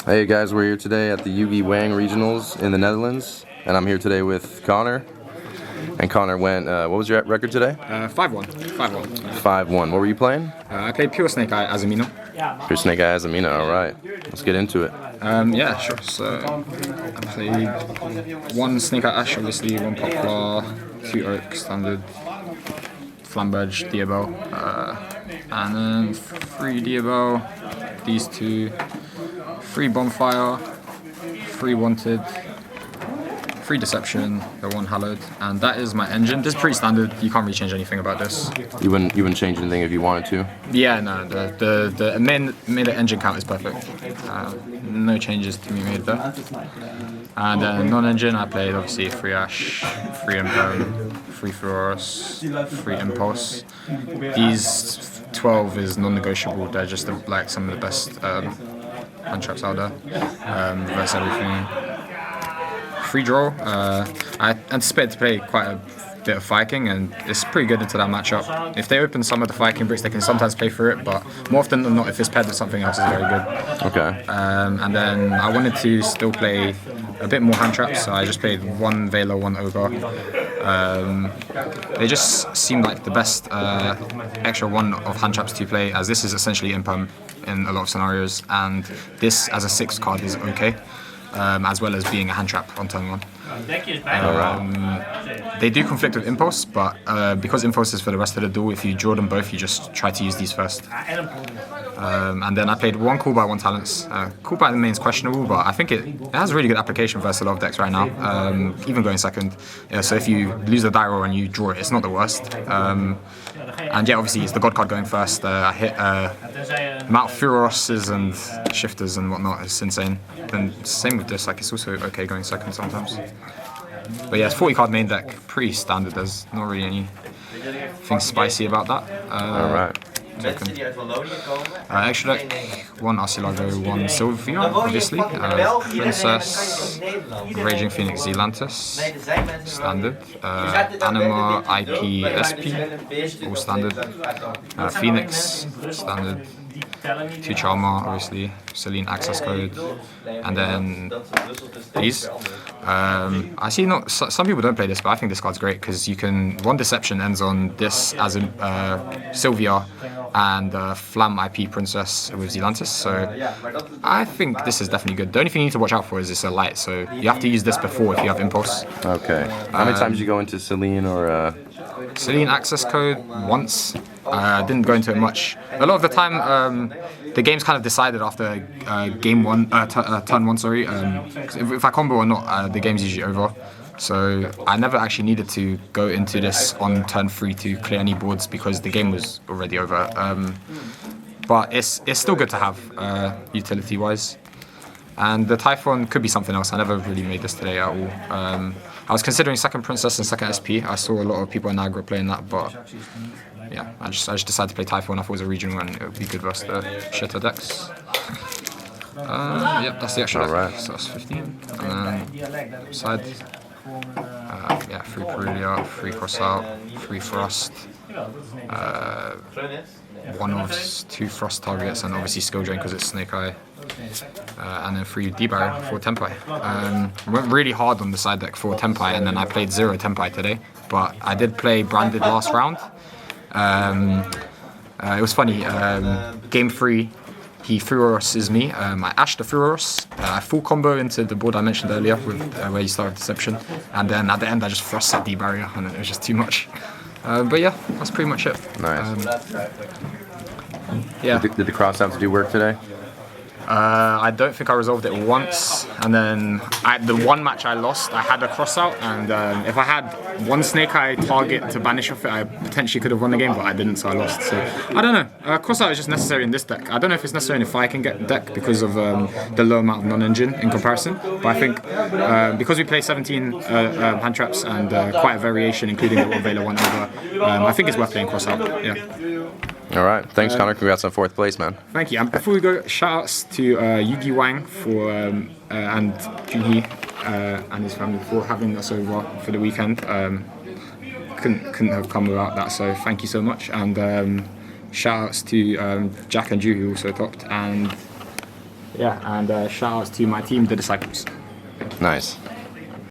Hey guys, we're here today at the Yugi Wang Regionals in the Netherlands, and I'm here today with Conor. And Conor went, what was your record today? 5-1. 5-1. 5-1. What were you playing? I played pure Snake Eye Azamina. Pure Snake Eye Azamina, alright. Let's get into it. Yeah, sure. So, I played 1 Snake Eye Ash, obviously, 1 Poplar, 2 Oak, Standard, Flambadge, Diabel, and then 3 Diabel, these 2, 3 Bonfire, 3 Wanted, 3 Deception, the 1 Hallowed, and that is my engine. This is pretty standard. You can't really change anything about this. You wouldn't change anything if you wanted to? Yeah, no. The main engine count is perfect. No changes to be made there. And then non-engine, I played obviously 3 Ash, 3 Imperm, 3 Furorus, 3 Impulse. These 12 is non-negotiable. They're just like some of the best hand traps out there. Reverse everything. Free draw. I anticipate to play quite a bit of Viking, and it's pretty good into that matchup. If they open some of the Viking bricks, they can sometimes play through it, but more often than not, if it's paired with something else, it's very good. Okay. And then I wanted to still play a bit more hand traps, so I just played 1 Veiler, 1 Ogre. They just seem like the best extra 1 of hand traps to play, as this is essentially Imperm in a lot of scenarios, and this as a 6th card is okay. As well as being a hand trap on turn 1. They do conflict with Impulse, but because Impulse is for the rest of the duel, if you draw them both, you just try to use these first. And then I played 1 Cool by 1 Talents. Cool by the main is questionable, but I think it has a really good application versus a lot of decks right now, even going second. Yeah, so if you lose the die roll and you draw it, it's not the worst. And yeah, obviously it's the God card going first. I hit the amount of Furoroses and Shifters and whatnot is insane. Then same with this, like it's also okay going second sometimes. But yeah, it's 40 card main deck, pretty standard. There's not really anything spicy about that. Alright. Extra deck, 1 Arcilago, 1 Sylvia, obviously, Princess, Raging Phoenix Zealantis, standard, Anima, IP, SP, all standard, Phoenix, standard, 2 Charmer, obviously, Celine access code, and then these. I see some people don't play this, but I think this card's great because you can 1 Deception ends on this as a Sylvia and Flam IP Princess with Zealantis, so I think this is definitely good. The only thing you need to watch out for is it's a light, so you have to use this before if you have Impulse. Okay. How many times did you go into Celine or? Celine access code once. Didn't go into it much. A lot of the time, the game's kind of decided after turn 1. Sorry. If I combo or not, the game's usually over. So I never actually needed to go into this on turn 3 to clear any boards because the game was already over. But it's still good to have utility-wise. And the Typhon could be something else. I never really made this today at all. I was considering 2nd Princess and 2nd SP. I saw a lot of people in Niagara playing that, but yeah, I just decided to play Typhon. I thought it was a regional and it would be good versus the shitter decks. Yep, that's the extra deck. So that's 15. And then side. Yeah, 3 Perulia, 3 Crossout, 3 Frost. 1 of 2 Frost targets, and obviously Skill Drain because it's Snake Eye. And then 3 D-Barrier for Tempai. Went really hard on the side deck for Tempai, and then I played 0 Tempai today. But I did play Branded last round. It was funny. Game 3, he Furorus me. I ashed the Furorus. I full combo into the board I mentioned earlier with where you start with Deception. And then at the end I just Frost set D-Barrier, and it was just too much. But yeah, that's pretty much it. Nice. Yeah. Did the cross have to do work today? I don't think I resolved it once, and then the 1 match I lost, I had a crossout, and if I had 1 Snake Eye target to banish off it, I potentially could have won the game, but I didn't, so I lost. So I don't know. Crossout is just necessary in this deck. I don't know if it's necessary in a Viking deck because of the low amount of non-engine in comparison, but I think because we play 17 hand traps and quite a variation, including the 1 Veiler, 1 Ogre, I think it's worth playing crossout. Yeah. All right. Thanks, Conor. Congrats on 4th place, man. Thank you. And before we go, shout-outs to Yugi Wang for and Junhee and his family for having us over for the weekend. Couldn't have come without that. So thank you so much. And Shout outs to Jack and Drew, who also topped, and yeah, and shout outs to my team, the Disciples. Nice.